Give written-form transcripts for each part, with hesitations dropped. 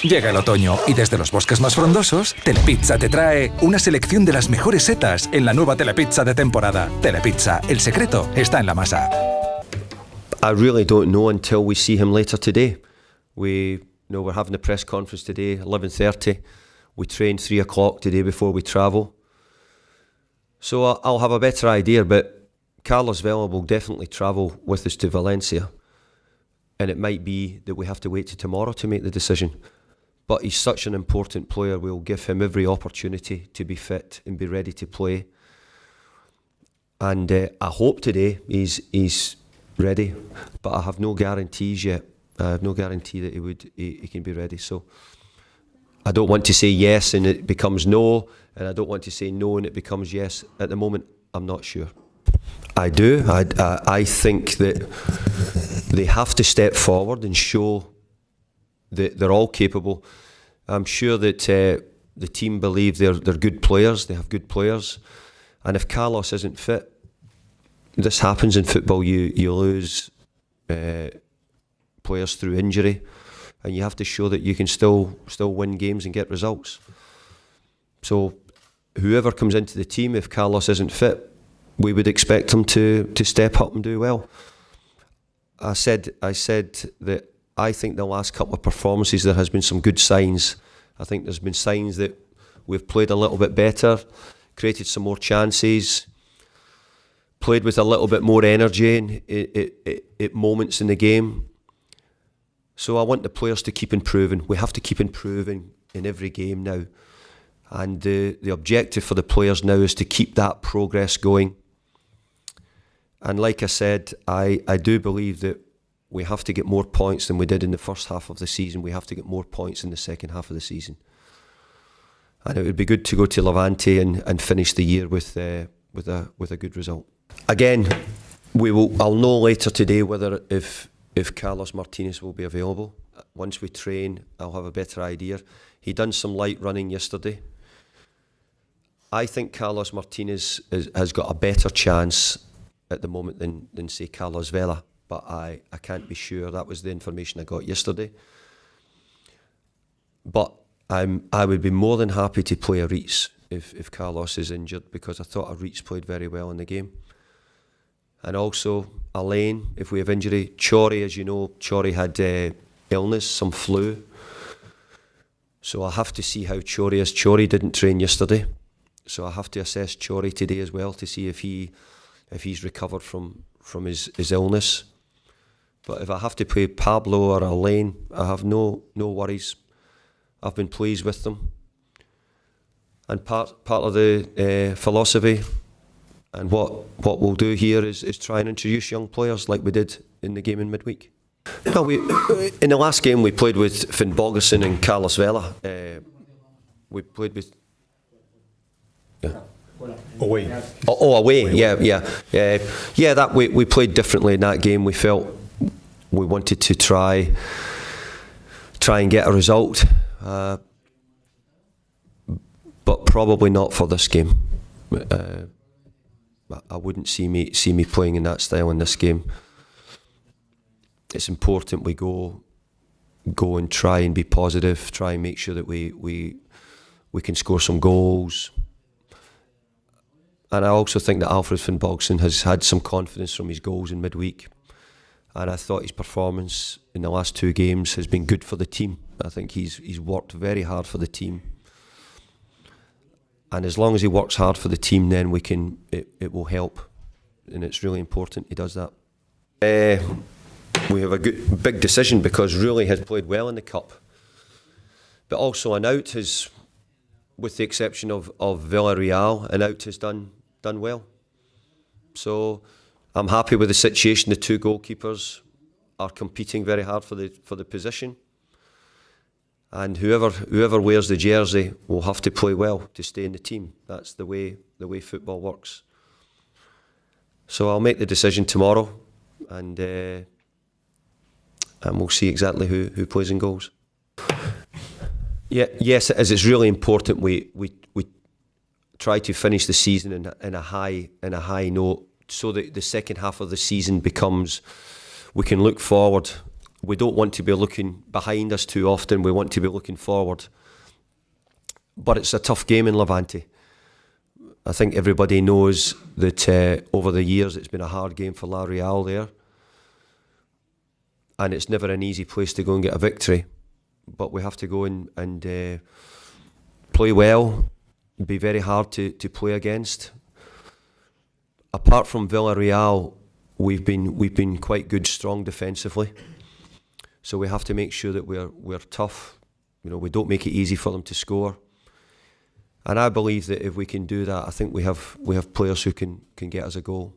Llega el otoño y desde los bosques más frondosos, Telepizza te trae una selección de las mejores setas en la nueva Telepizza de temporada. Telepizza, el secreto está en la masa. I really don't know until we see him later today. We're having a press conference today, 11:30. We train 3 o'clock today before we travel. So I'll have a better idea, but Carlos Vela will definitely travel with us to Valencia. And it might be that we have to wait till tomorrow to make the decision. But he's such an important player, we'll give him every opportunity to be fit and be ready to play. And I hope today he's ready, but I have no guarantees yet. I have no guarantee that he can be ready. So I don't want to say yes and it becomes no, and I don't want to say no and it becomes yes. At the moment, I'm not sure. I do. I think that they have to step forward and show that they're all capable. I'm sure that the team believe they're good players. They have good players, and if Carlos isn't fit, this happens in football. You lose players through injury, and you have to show that you can still win games and get results. So whoever comes into the team, if Carlos isn't fit, we would expect him to step up and do well. I said that I think the last couple of performances there has been some good signs. I think there's been signs that we've played a little bit better, created some more chances, played with a little bit more energy at moments in the game. So I want the players to keep improving. We have to keep improving in every game now. And the objective for the players now is to keep that progress going. And like I said, I do believe that we have to get more points than we did in the first half of the season. We have to get more points in the second half of the season. And it would be good to go to Levante and finish the year with a good result. Again, I'll know later today whether if Carlos Martinez will be available. Once we train, I'll have a better idea. He done some light running yesterday. I think Carlos Martinez has got a better chance at the moment than say Carlos Vela, but I can't be sure. That was the information I got yesterday. But I would be more than happy to play Aritz if Carlos is injured, because I thought Aritz played very well in the game. And also Alain, if we have injury. Chori, as you know, Chori had illness, some flu. So I'll have to see how Chori is. Chori didn't train yesterday, so I have to assess Chori today as well to see if he's recovered from his illness. But if I have to play Pablo or Alain, I have no worries. I've been pleased with them. And part of the philosophy and what we'll do here is try and introduce young players like we did in the game in midweek. No, in the last game we played with Finn Bogason and Carlos Vela. We played with... Away. Away. Yeah. That we played differently in that game. We felt we wanted to try and get a result, but probably not for this game. I wouldn't see me playing in that style in this game. It's important we go and try and be positive, try and make sure that we can score some goals. And I also think that Alfred Finnbogason has had some confidence from his goals in midweek. And I thought his performance in the last 2 games has been good for the team. I think he's worked very hard for the team. And as long as he works hard for the team, then it will help. And it's really important he does that. We have a big decision because Rulli has played well in the Cup. But also an out has, with the exception of Villarreal, an out has done well. So I'm happy with the situation. The 2 goalkeepers are competing very hard for the position. And whoever wears the jersey will have to play well to stay in the team. That's the way football works. So I'll make the decision tomorrow, and we'll see exactly who plays in goals. Yeah, yes, it is. It's really important we try to finish the season in a high note, so that the second half of the season becomes, we can look forward we don't want to be looking behind us too often. We want to be looking forward. But it's a tough game in Levante. I think everybody knows that over the years it's been a hard game for La Real there. And it's never an easy place to go and get a victory. But we have to go in and play well, be very hard to play against. Apart from Villarreal, we've been quite good, strong defensively. So we have to make sure that we're tough. You know, we don't make it easy for them to score. And I believe that if we can do that, I think we have players who can get us a goal.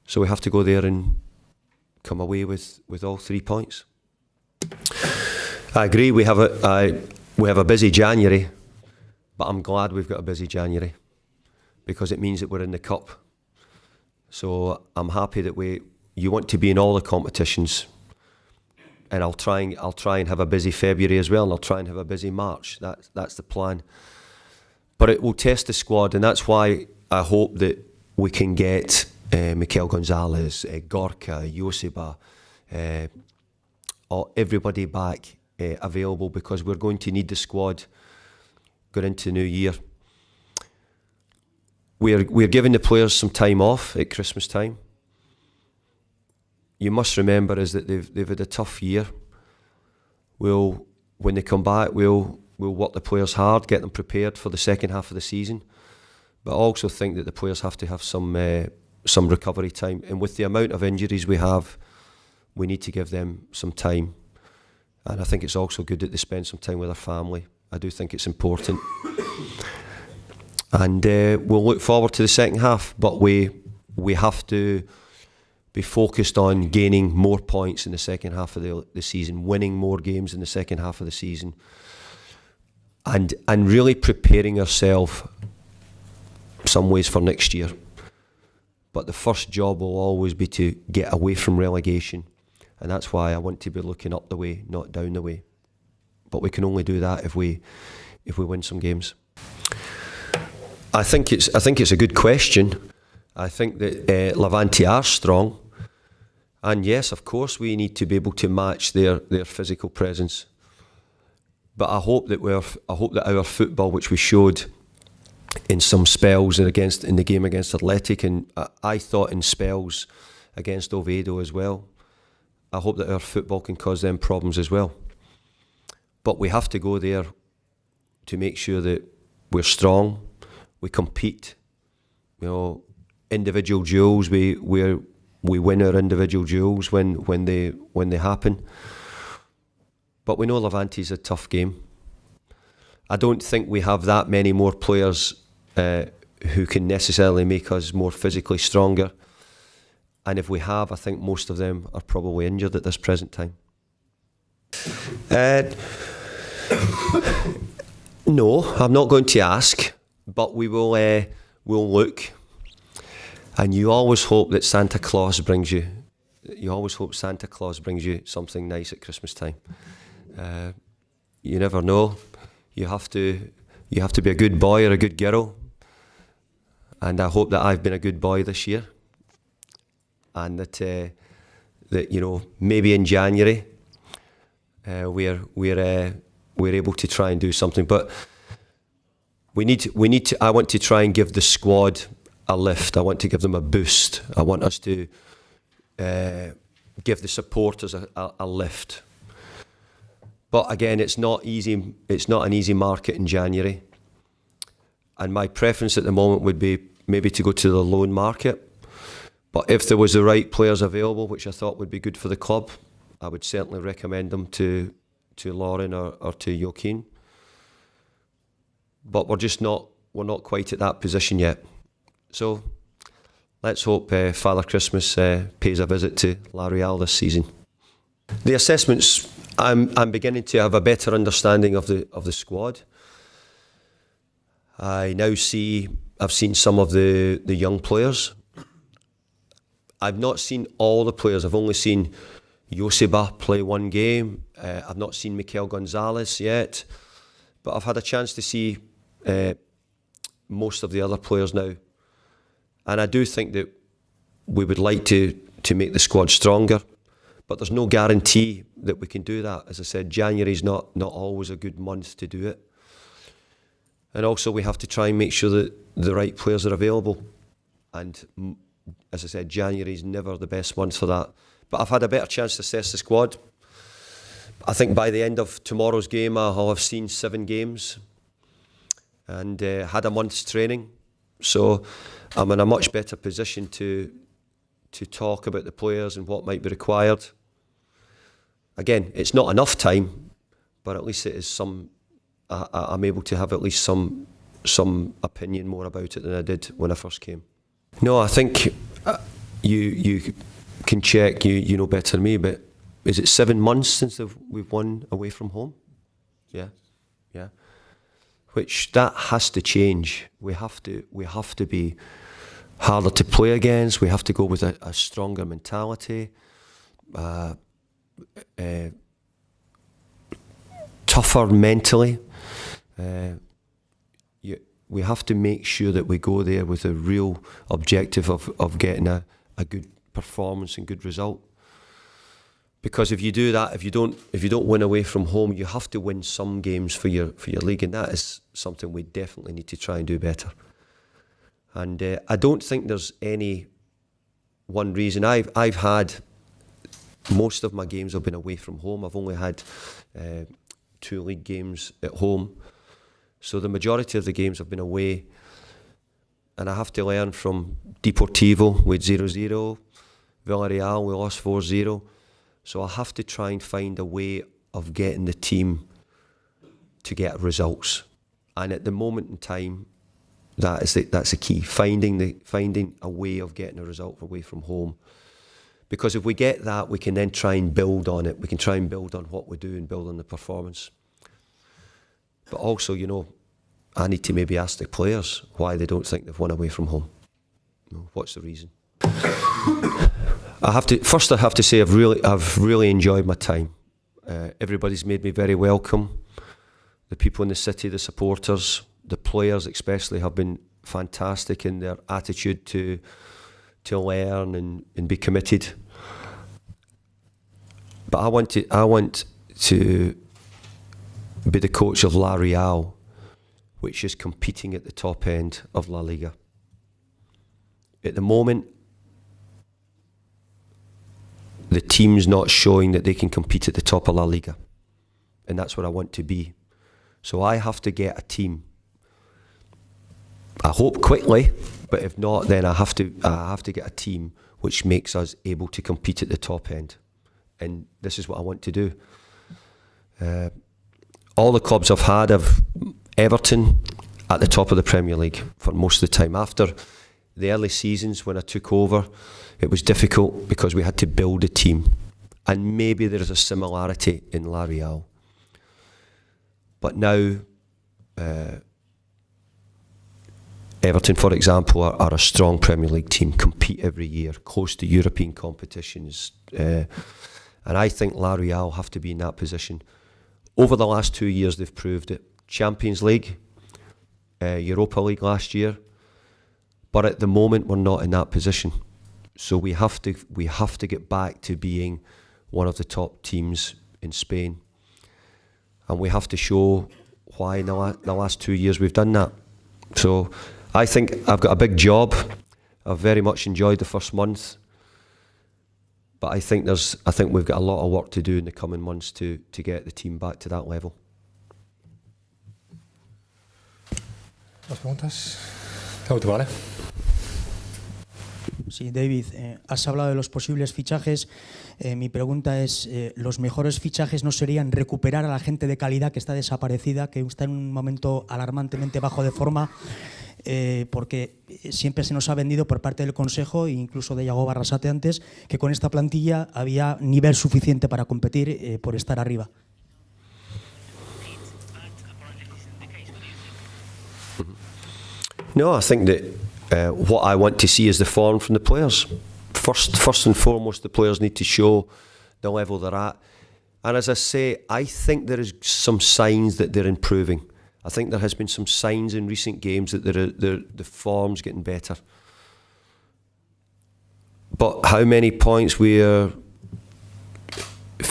So we have to go there and come away with all 3 points. I agree. We have a busy January, but I'm glad we've got a busy January because it means that we're in the cup. So I'm happy that you want to be in all the competitions, and I'll try and have a busy February as well, and I'll try and have a busy March. That's the plan. But it will test the squad, and that's why I hope that we can get Mikel Gonzalez, Gorka, Joseba, everybody back available, because we're going to need the squad going into the new year. We're giving the players some time off at Christmas time. You must remember is that they've had a tough year. When they come back, we'll work the players hard, get them prepared for the second half of the season. But I also think that the players have to have some recovery time. And with the amount of injuries we have, we need to give them some time. And I think it's also good that they spend some time with their family. I do think it's important. And we'll look forward to the second half, but we have to be focused on gaining more points in the second half of the season, winning more games in the second half of the season, and really preparing ourselves some ways for next year. But the first job will always be to get away from relegation, and that's why I want to be looking up the way, not down the way. But we can only do that if we win some games. I think it's a good question. I think that Levante are strong, and yes, of course, we need to be able to match their physical presence. But I hope that our football, which we showed in some spells in the game against Athletic, and I thought in spells against Oviedo as well, I hope that our football can cause them problems as well. But we have to go there to make sure that we're strong, we compete. You know, individual duels, we win our individual duels when they happen. But we know Levante's a tough game. I don't think we have that many more players who can necessarily make us more physically stronger. And if we have, I think most of them are probably injured at this present time. No, I'm not going to ask, but we'll look. And you always hope that Santa Claus brings you something nice at Christmas time. You never know. You have to be a good boy or a good girl. And I hope that I've been a good boy this year. And that you know, maybe in January we're able to try and do something. But we need to. I want to try and give the squad a lift. I want to give them a boost. I want us to give the supporters a lift. But again, it's not easy. It's not an easy market in January. And my preference at the moment would be maybe to go to the loan market. But if there was the right players available, which I thought would be good for the club, I would certainly recommend them to Lauren or to Joaquin. But we're not quite at that position yet. So let's hope Father Christmas pays a visit to La Real this season. The assessments, I'm beginning to have a better understanding of the squad. I've seen some of the young players. I've not seen all the players. I've only seen Joseba play one game. I've not seen Mikel Gonzalez yet, but I've had a chance to see most of the other players now. And I do think that we would like to make the squad stronger, But there's no guarantee that we can do that. As I said, January's not always a good month to do it. And also we have to try and make sure that the right players are available. And as I said, January's never the best month for that. But I've had a better chance to assess the squad. I think by the end of tomorrow's game, I'll have seen 7 games and had a month's training. So I'm in a much better position to talk about the players and what might be required. Again, it's not enough time, but at least it is some. I'm able to have at least some opinion more about it than I did when I first came. No, I think you can check. You know better than me, but is it 7 months since we've won away from home? Yeah. Which that has to change. We have to be harder to play against. We have to go with a stronger mentality, tougher mentally. We have to make sure that we go there with a real objective of getting a good performance and good result. Because if you do that, if you don't win away from home, you have to win some games for your league, and that is something we definitely need to try and do better. And I don't think there's any one reason. I've had most of my games have been away from home. I've only had 2 league games at home, so the majority of the games have been away. And I have to learn from Deportivo with 0-0, Villarreal we lost 4-0. So I have to try and find a way of getting the team to get results. And at the moment in time, that's the key, finding a way of getting a result away from home. Because if we get that, we can then try and build on it. We can try and build on what we do and build on the performance. But also, I need to maybe ask the players why they don't think they've won away from home. What's the reason? I have to say I've really enjoyed my time. Everybody's made me very welcome. The people in the city, the supporters, the players especially have been fantastic in their attitude to learn and be committed. But I want to be the coach of La Real, which is competing at the top end of La Liga. At the moment, the team's not showing that they can compete at the top of La Liga. And that's what I want to be. So I have to get a team. I hope quickly, but if not, then I have to get a team which makes us able to compete at the top end. And this is what I want to do. All the clubs I've had have Everton at the top of the Premier League for most of the time. After the early seasons when I took over, it was difficult because we had to build a team. And maybe there is a similarity in La Real. But now, Everton, for example, are a strong Premier League team, compete every year, close to European competitions. And I think La Real have to be in that position. Over the last 2 years, they've proved it. Champions League, Europa League last year. But at the moment, we're not in that position. So we have to get back to being one of the top teams in Spain. And we have to show why in the last 2 years we've done that. So I think I've got a big job. I've very much enjoyed the first month. But I think we've got a lot of work to do in the coming months to get the team back to that level. ¿Más preguntas? La última, ¿vale? Sí, David, has hablado de los posibles fichajes. Mi pregunta es, ¿los mejores fichajes no serían recuperar a la gente de calidad que está desaparecida, que está en un momento alarmantemente bajo de forma? Porque siempre se nos ha vendido por parte del Consejo, e incluso de Yago Barrasate antes, que con esta plantilla había nivel suficiente para competir por estar arriba. No, I think that what I want to see is the form from the players. First and foremost, the players need to show the level they're at. And as I say, I think there is some signs that they're improving. I think there has been some signs in recent games that the form's getting better. But how many points we're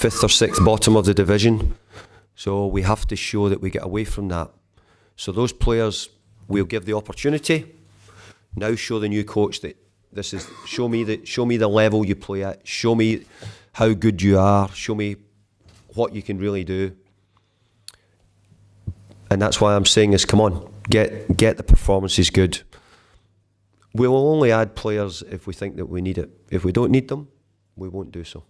fifth or sixth bottom of the division. So we have to show that we get away from that. So those players, we'll give the opportunity. Now show the new coach that this is, show me the level you play at, show me how good you are, show me what you can really do. And that's why I'm saying is, come on, get the performances good. We'll only add players if we think that we need it. If we don't need them, we won't do so.